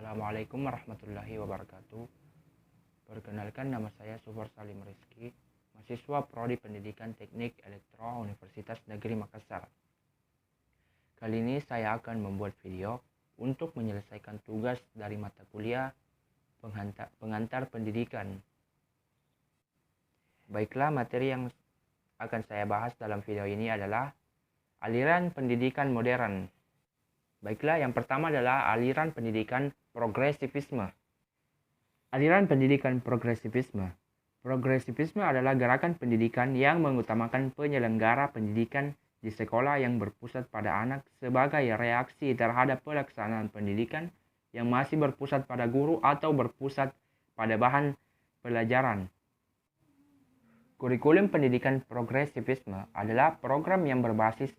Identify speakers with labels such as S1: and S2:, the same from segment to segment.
S1: Assalamualaikum warahmatullahi wabarakatuh. Perkenalkan, nama saya Sufar Salim Rizky, mahasiswa Prodi Pendidikan Teknik Elektro Universitas Negeri Makassar. Kali ini saya akan membuat video untuk menyelesaikan tugas dari mata kuliah pengantar pendidikan. Baiklah, materi yang akan saya bahas dalam video ini adalah aliran pendidikan modern. Baiklah, yang pertama adalah aliran pendidikan progresivisme. Aliran pendidikan progresivisme. Progresivisme adalah gerakan pendidikan yang mengutamakan penyelenggara pendidikan di sekolah yang berpusat pada anak sebagai reaksi terhadap pelaksanaan pendidikan yang masih berpusat pada guru atau berpusat pada bahan pelajaran. Kurikulum pendidikan progresivisme adalah program yang berbasis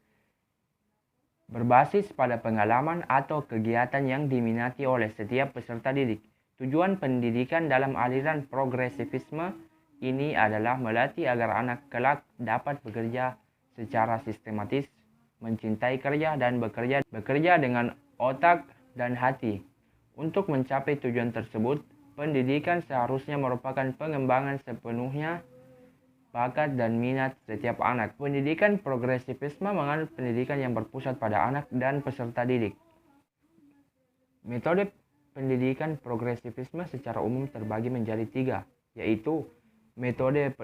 S1: pada pengalaman atau kegiatan yang diminati oleh setiap peserta didik. Tujuan pendidikan dalam aliran progresivisme ini adalah melatih agar anak kelak dapat bekerja secara sistematis, mencintai kerja, dan bekerja dengan otak dan hati. Untuk mencapai tujuan tersebut, pendidikan seharusnya merupakan pengembangan sepenuhnya bakat dan minat setiap anak. Pendidikan progresivisme menganut pendidikan yang berpusat pada anak dan peserta didik. Metode pendidikan progresivisme secara umum terbagi menjadi tiga, yaitu metode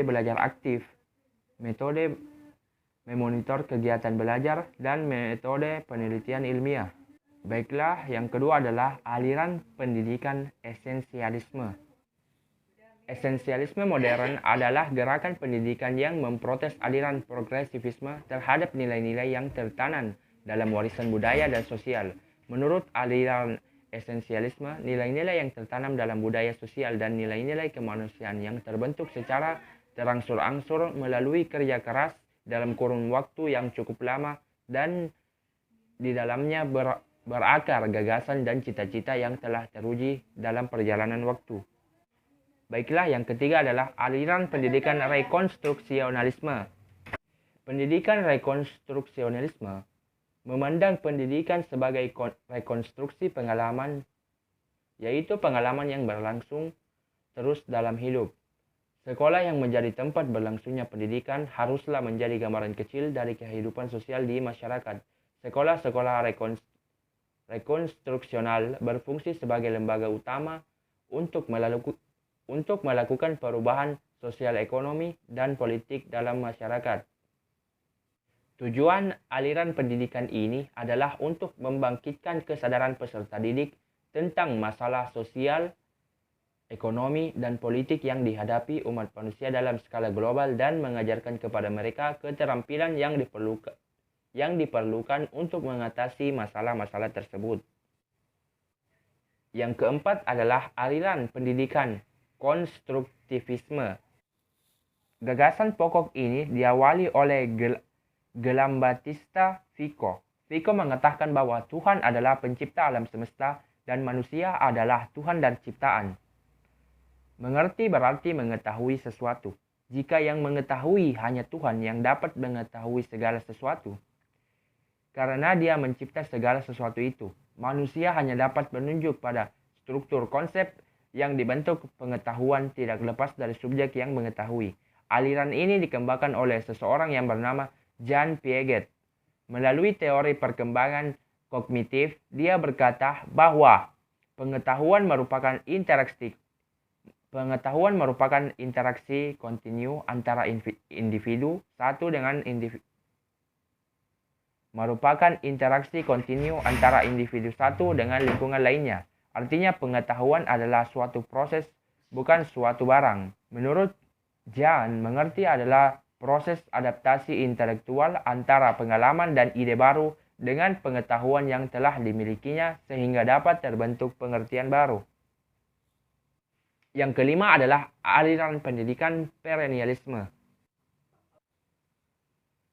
S1: belajar aktif, metode memonitor kegiatan belajar, dan metode penelitian ilmiah. Baiklah, yang kedua adalah aliran pendidikan esensialisme. Esensialisme modern adalah gerakan pendidikan yang memprotes aliran progresivisme terhadap nilai-nilai yang tertanam dalam warisan budaya dan sosial. Menurut aliran esensialisme, nilai-nilai yang tertanam dalam budaya sosial dan nilai-nilai kemanusiaan yang terbentuk secara terangsur-angsur melalui kerja keras dalam kurun waktu yang cukup lama dan di dalamnya berakar gagasan dan cita-cita yang telah teruji dalam perjalanan waktu. Baiklah, yang ketiga adalah aliran pendidikan rekonstruksionalisme. Pendidikan rekonstruksionalisme memandang pendidikan sebagai rekonstruksi pengalaman, yaitu pengalaman yang berlangsung terus dalam hidup. Sekolah yang menjadi tempat berlangsungnya pendidikan haruslah menjadi gambaran kecil dari kehidupan sosial di masyarakat. Sekolah-sekolah rekonstruksional berfungsi sebagai lembaga utama untuk melakukan perubahan sosial ekonomi dan politik dalam masyarakat. Tujuan aliran pendidikan ini adalah untuk membangkitkan kesadaran peserta didik tentang masalah sosial, ekonomi, dan politik yang dihadapi umat manusia dalam skala global dan mengajarkan kepada mereka keterampilan yang diperlukan untuk mengatasi masalah-masalah tersebut. Yang keempat adalah aliran pendidikan konstruktivisme. Gagasan pokok ini diawali oleh Giambattista Vico. Vico mengatakan bahwa Tuhan adalah pencipta alam semesta dan manusia adalah Tuhan dan ciptaan. Mengerti berarti mengetahui sesuatu. Jika yang mengetahui hanya Tuhan yang dapat mengetahui segala sesuatu, karena Dia mencipta segala sesuatu itu, manusia hanya dapat menunjuk pada struktur konsep yang dibentuk pengetahuan tidak lepas dari subjek yang mengetahui. Aliran ini dikembangkan oleh seseorang yang bernama Jean Piaget. Melalui teori perkembangan kognitif, dia berkata bahwa pengetahuan merupakan interaksi kontinu antara individu satu dengan lingkungan lainnya. Artinya pengetahuan adalah suatu proses, bukan suatu barang. Menurut Jean, mengerti adalah proses adaptasi intelektual antara pengalaman dan ide baru dengan pengetahuan yang telah dimilikinya sehingga dapat terbentuk pengertian baru. Yang kelima adalah aliran pendidikan perennialisme.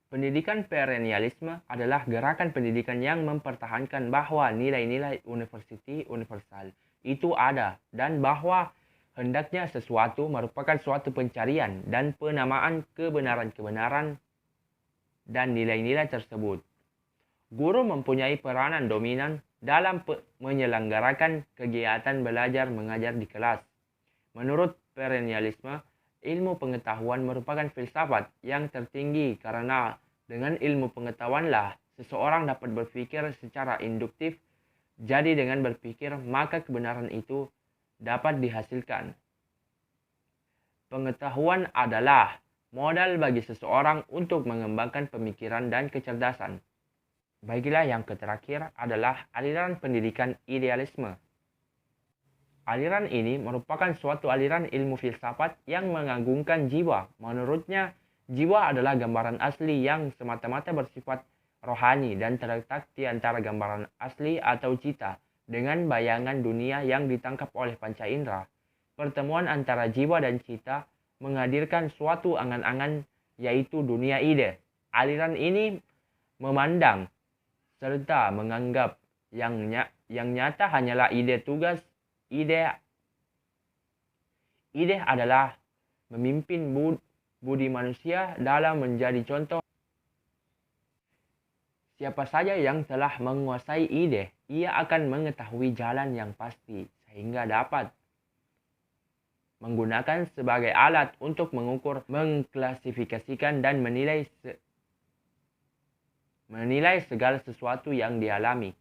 S1: Pendidikan perennialisme adalah gerakan pendidikan yang mempertahankan bahwa nilai-nilai universal itu ada dan bahwa hendaknya sesuatu merupakan suatu pencarian dan penamaan kebenaran-kebenaran dan nilai-nilai tersebut. Guru mempunyai peranan dominan dalam menyelenggarakan kegiatan belajar mengajar di kelas. Menurut perennialisme, ilmu pengetahuan merupakan filsafat yang tertinggi karena dengan ilmu pengetahuanlah seseorang dapat berpikir secara induktif. Jadi dengan berpikir, maka kebenaran itu dapat dihasilkan. Pengetahuan adalah modal bagi seseorang untuk mengembangkan pemikiran dan kecerdasan. Baiklah, yang terakhir adalah aliran pendidikan idealisme. Aliran ini merupakan suatu aliran ilmu filsafat yang mengagungkan jiwa. Menurutnya, jiwa adalah gambaran asli yang semata-mata bersifat rohani dan terletak di antara gambaran asli atau cita dengan bayangan dunia yang ditangkap oleh panca indera. Pertemuan antara jiwa dan cita menghadirkan suatu angan-angan, yaitu dunia ide. Aliran ini memandang serta menganggap yang nyata hanyalah ide. Tugas ide adalah memimpin budi manusia dalam menjadi contoh. Siapa saja yang telah menguasai ide, ia akan mengetahui jalan yang pasti sehingga dapat menggunakan sebagai alat untuk mengukur, mengklasifikasikan, dan menilai segala sesuatu yang dialami.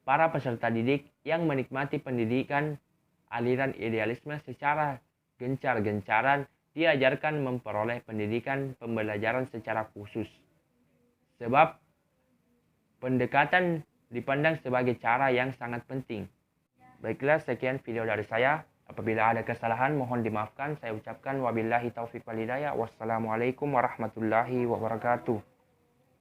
S1: Para peserta didik yang menikmati pendidikan aliran idealisme secara gencar-gencaran diajarkan memperoleh pendidikan pembelajaran secara khusus. Sebab pendekatan dipandang sebagai cara yang sangat penting. Baiklah, sekian video dari saya. Apabila ada kesalahan, mohon dimaafkan. Saya ucapkan wabillahi taufiq wal hidayah. Wassalamualaikum warahmatullahi wabarakatuh.